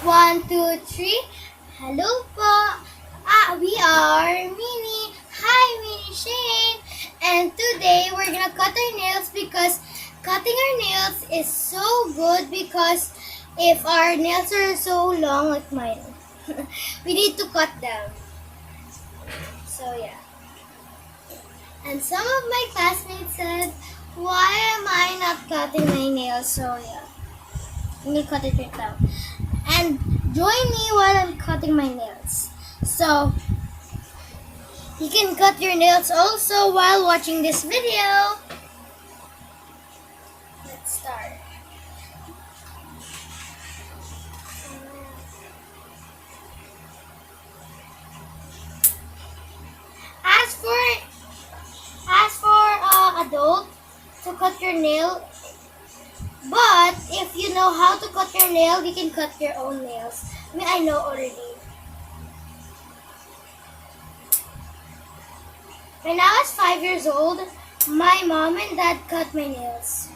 One, two, three. Hello po. We are Minnie. Hi, Minnie Shane. And today we're gonna cut our nails because cutting our nails is so good because if our nails are so long like mine, we need to cut them. So yeah. And some of my classmates said, why am I not cutting my nails? So yeah. Let me cut it right now. And join me while I'm cutting my nails. So, you can cut your nails also while watching this video. Let's start. As for adult to cut your nail, but if you know how to cut your nail, you can cut your own nails. I know already. When I was 5 years old, my mom and dad cut my nails.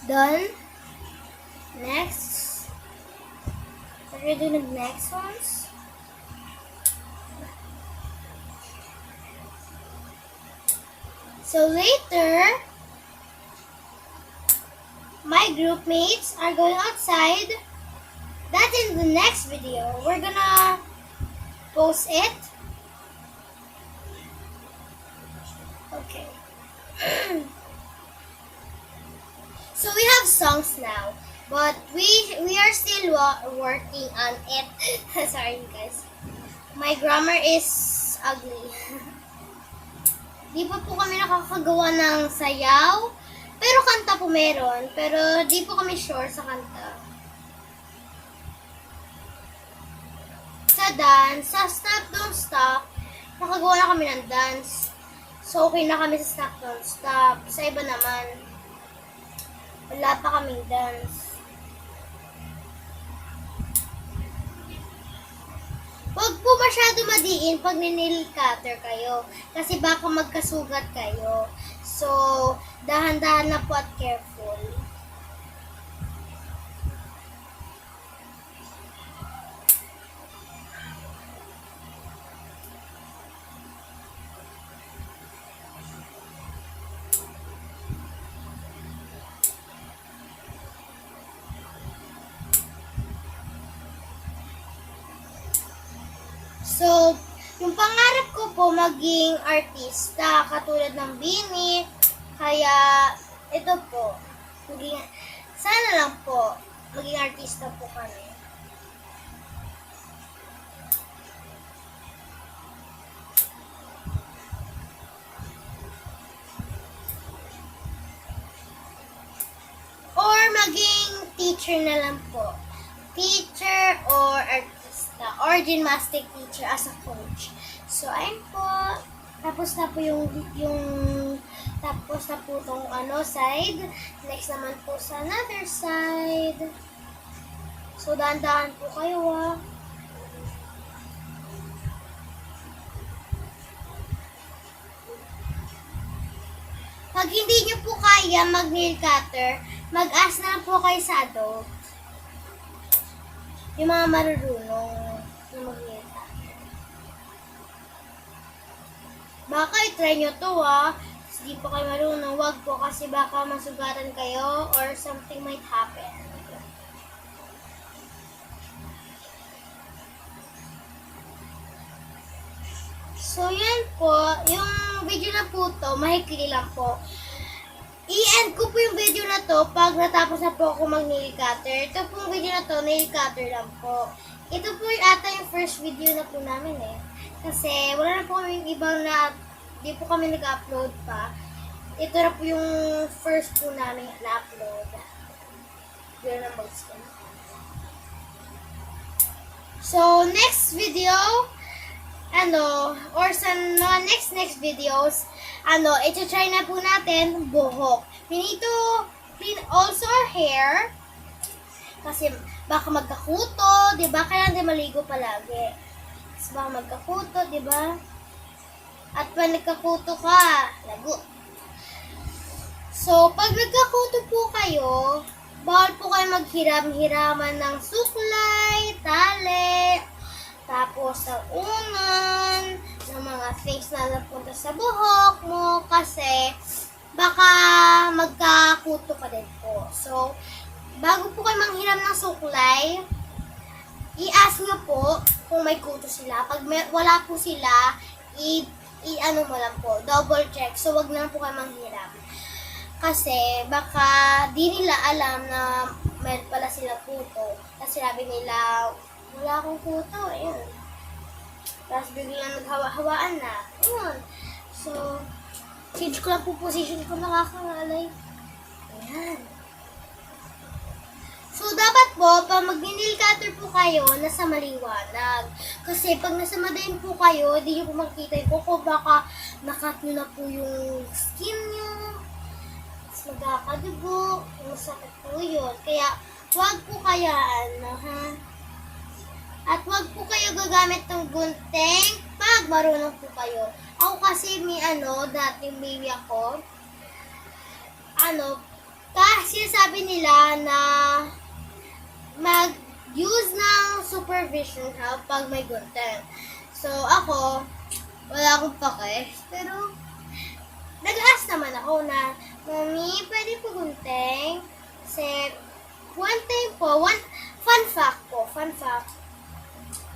Done. Next. What are we doing the next ones? So later, my group mates are going outside. That's in the next video. We're gonna post it. Okay. So we have songs now, but we are still working on it. Sorry guys. My grammar is ugly. Di pa po kami nakakagawa ng sayaw, pero kanta po meron, pero di po kami sure sa kanta. Sa dance, sa Stop Don't Stop, nakagawa na kami ng dance. So okay na kami sa Stop Don't Stop. Sa iba naman, wala pa kaming dance. Huwag po masyado madiin pag ninail cutter kayo. Kasi baka magkasugat kayo. So, dahan-dahan na po at careful. So, yung pangarap ko po maging artista, katulad ng Bini. Kaya, ito po, sana lang po, maging artista po kami. Or maging teacher na lang po. Teacher or artista. Or gymnastic teacher as a coach. So, ayun po. Tapos na po tapos na po itong side. Next naman po sa another side. So, dahan-dahan po kayo Pag hindi nyo po kaya mag-nail cutter, mag-ask na lang po kayo sa adult. Yung mga marurunong na mag-nail cutter. Baka i-try nyo to Hindi po kayo marunong. Wag po kasi baka masugatan kayo or something might happen. So yan po. Yung video na po to, mahikli lang po. I-end ko po yung video na to pag natapos na po ako mag-nail cutter. Ito pong video na to, nail cutter lang po. Ito po ata yung first video na po namin Kasi wala na po kami ibang di po kami nag-upload pa. Ito na po yung first po namin na-upload. Yun na mag-skin. So, next video, or sa mga next videos, ito-try na po natin buhok. We need to clean also our hair. Kasi baka magkakuto, di ba? Kaya hindi maligo palagi. Kasi baka magkakuto, di ba? At pag nagkakuto ka, lago. So, pag nagkakuto po kayo, bawal po kayo maghiram-hiraman ng suklay, tali, tapos sa unan, ng mga things na napunta sa buhok mo, kasi baka magkakuto ka din po. So, bago po kayo manghiram ng suklay, i-ask nyo po kung may kuto sila. Pag wala po sila, i-ano mo lang po, double check. So, wag na lang po kayo manghiram. Kasi, baka di nila alam na meron pala sila kuto. Kasi sabi nila, wala akong kuto. Ayun. Tapos biglang naghawa-hawaan na. Ayun. So, change ko lang po position ko, nakakangalay. Ayan. So, dapat po, pag mag-nail cutter po kayo, nasa maliwanag. Kasi pag nasa madilim po kayo, hindi nyo po makikita yung kuko, baka nakat nyo na po yung skin nyo. Tapos magkakadugo, masakit po yun. Kaya, huwag po kayaan, ha? At huwag po kayo gagamit ng gunting pag marunong po kayo. Ako kasi dating baby ako, kasi sabi nila na mag-use ng supervision help pag may gunting. So, ako, wala akong pake. Pero, nag-ask naman ako na, Mami, pwede po gunting? Kasi, one time po, fun fact,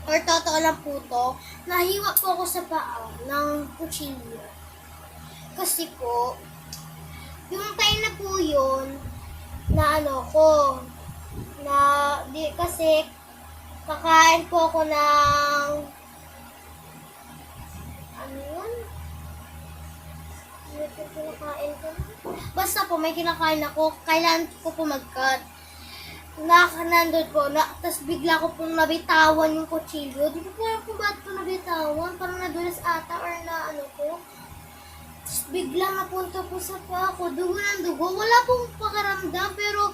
or totoo lang po to, nahiwa po ako sa paa ng kutsilyo. Kasi po, yung time na po yun, kasi kakain po ako ng, basta po, may kinakain ako, kailangan ko po mag-cut. Nandun po, tapos bigla ko pong nabitawan yung kutsilyo. Di ko po alam kung ba't ko nabitawan, parang nadulas ata or ko. Tapos bigla napunta po sa paa ko, dugo ng dugo, wala pong pakaramdam, pero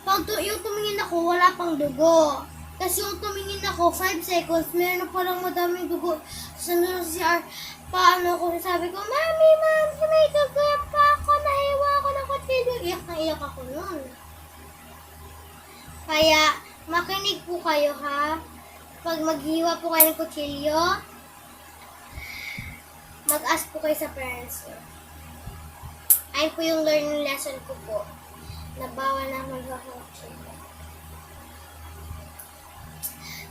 pag yung tumingin ako, wala pang dugo. Kasi yung tumingin ako, 5 seconds, meron na palang madaming dugo. Tapos nandun sa CR, ko, sabi ko, Mami, may dugo pa ako, nahiwa ako ng kutsilyo. Iyak na iyak ako nun. Kaya, makinig po kayo, ha? Pag maghiwa po kayo ng kutsilyo, mag-ask po kayo sa parents nyo. Ayun po yung learning lesson ko po, na bawal na maghiwa ng kutsilyo.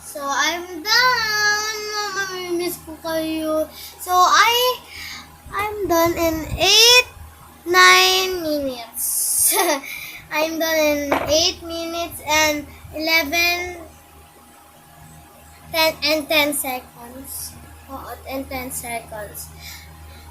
So, I'm done. Mamimiss ko kayo. So, I'm done in 9 minutes. I'm done in 8 minutes and 10 seconds. Oo, and 10 seconds.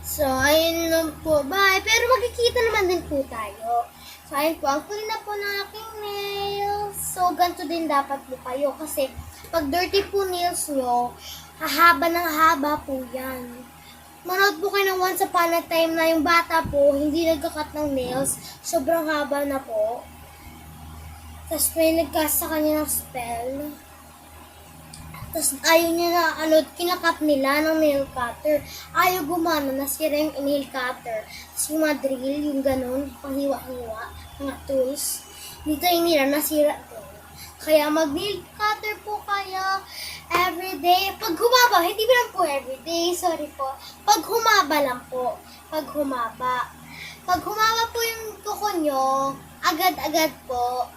So, ayun lang po. Bye. Pero magkikita naman din po tayo. So, ayun po. Ang tuloy na po ng aking nails. So, ganito din dapat po kayo. Kasi, pag dirty po nails nyo, hahaba ng haba po yan. Manood po kayo ng Once Upon a Time na yung bata po, hindi nagkakat ng nails. Sobrang haba na po. Tapos may nagkasa sa kanya ng spell. Tapos ayaw niya na, kinakat nila ng nail cutter. Ayaw gumana, nasira yung nail cutter. Tapos yung mga drill, yung ganun, panghiwa-hiwa, mga tools. Dito yung nila, nasira po. Kaya mag-nail cutter po kayo everyday. Pag humaba, hindi ba lang po everyday, sorry po. Pag humaba lang po. Pag humaba po yung kuko nyo, agad-agad po,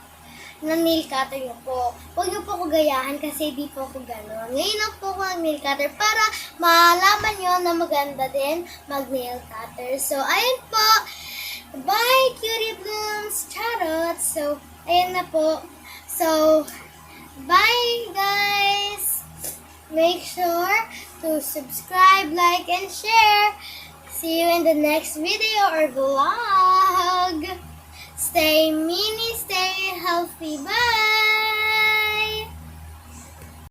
ng nail cutter nyo po. Huwag nyo po ko gayahan kasi di po ako gano'n. Ngayon lang po ako ng nail cutter para malaman nyo na maganda din mag-nail cutter. So, ayun po. Bye, cutie blooms, charot. So, ayun na po. So, bye, guys. Make sure to subscribe, like, and share. See you in the next video or vlog. Stay mini, stay healthy. Bye!